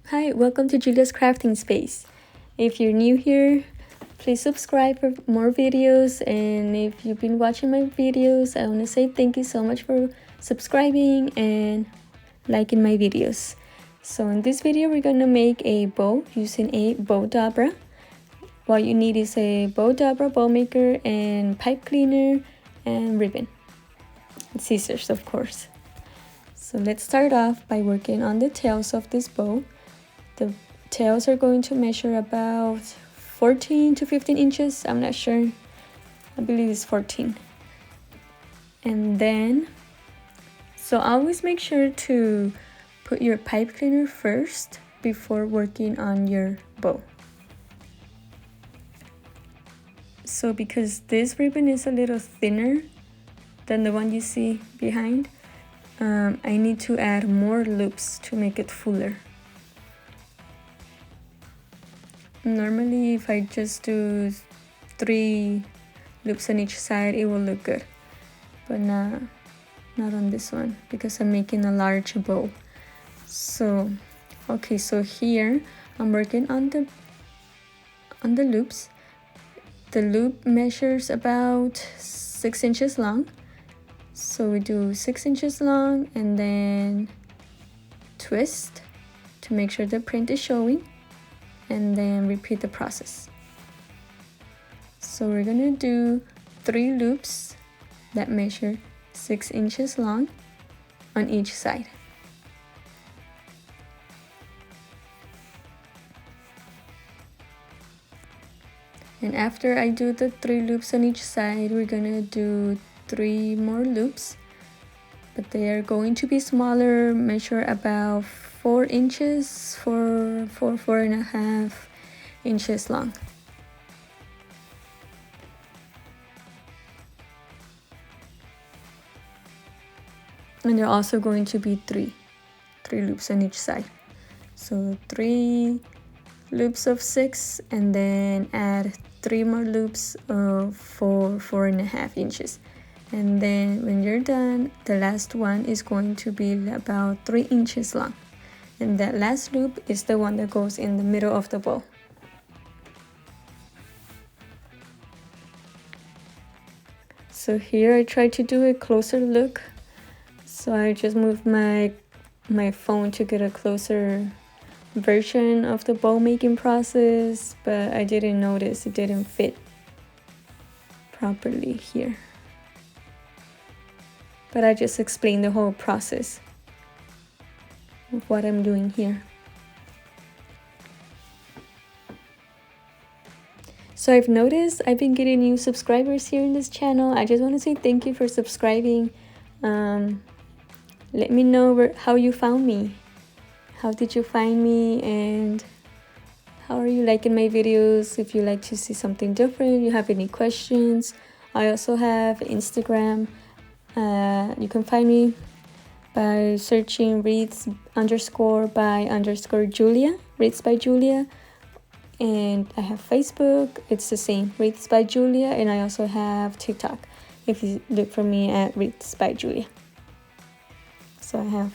Hi, welcome to Julia's Crafting Space. If you're new here, please subscribe for more videos, and if you've been watching my videos, I want to say thank you so much for subscribing and liking my videos. So in this video, we're going to make a bow using a bowdabra. What you need is a bowdabra bow maker and pipe cleaner and ribbon. And scissors, of course. So let's start off by working on the tails of this bow. The tails are going to measure about 14 to 15 inches. I'm not sure. I believe it's 14. And then, so always make sure to put your pipe cleaner first before working on your bow. So because this ribbon is a little thinner than the one you see behind, I need to add more loops to make it fuller. Normally, if I just do 3 loops on each side, it will look good, but not on this one because I'm making a large bow. So, okay, so here I'm working on the loops. The loop measures about 6 inches long. So we do 6 inches long and then twist to make sure the print is showing, and then repeat the process. So we're gonna do 3 loops that measure 6 inches long on each side. And after I do the 3 loops on each side, we're gonna do 3 more loops, but they are going to be smaller, measure about 4 inches, 4.5 inches long. And they're also going to be 3 loops on each side. So 3 loops of 6, and then add 3 more loops of 4.5 inches. And then when you're done, the last one is going to be about 3 inches long. And that last loop is the one that goes in the middle of the bow. So here I try to do a closer look. So I just moved my phone to get a closer version of the bow making process, but I didn't notice it didn't fit properly here. But I just explained the whole process of what I'm doing here. So I've noticed I've been getting new subscribers here in this channel. I just want to say thank you for subscribing. Let me know how you found me. How did you find me, and how are you liking my videos? If you like to see something different, you have any questions. I also have Instagram. You can find me by searching Wreaths_by_Julia, Wreaths by Julia. And I have Facebook, it's the same, Wreaths by Julia, and I also have TikTok if you look for me at Wreaths by Julia. So I have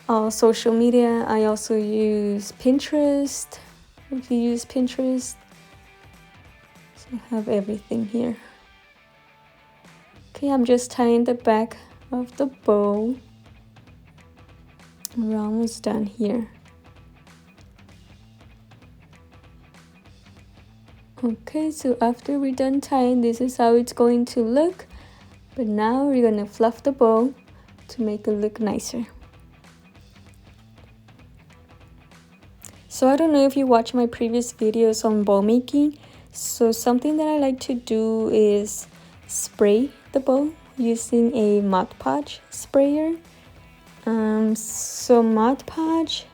all social media. I also use Pinterest, if you use Pinterest. So I have everything here. Okay, I'm just tying the back of the bow. We're almost done here. Okay, so after we're done tying, this is how it's going to look. But now we're gonna fluff the bow to make it look nicer. So I don't know if you watch my previous videos on bow making. So something that I like to do is spray the bow using a Mod Podge sprayer. So Mod Podge,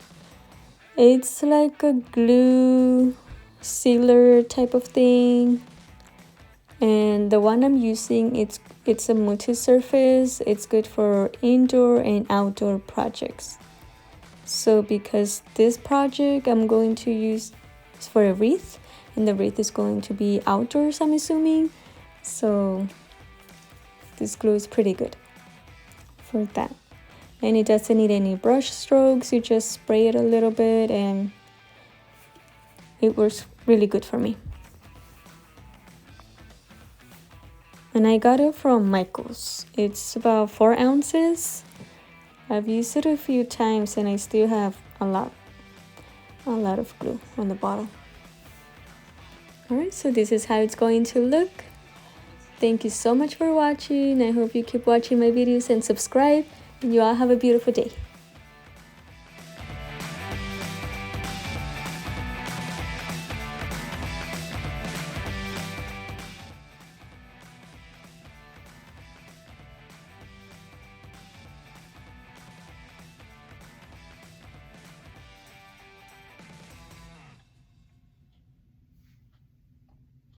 it's like a glue sealer type of thing, and the one I'm using, it's a multi-surface. It's good for indoor and outdoor projects. So because this project I'm going to use is for a wreath, and the wreath is going to be outdoors, I'm assuming, so this glue is pretty good for that. and it doesn't need any brush strokes. You just spray it a little bit and it works really good for me. And I got it from Michael's. It's about 4 ounces. I've used it a few times and I still have a lot of glue on the bottle. Alright, so this is how it's going to look. Thank you so much for watching. I hope you keep watching my videos and subscribe. And you all have a beautiful day.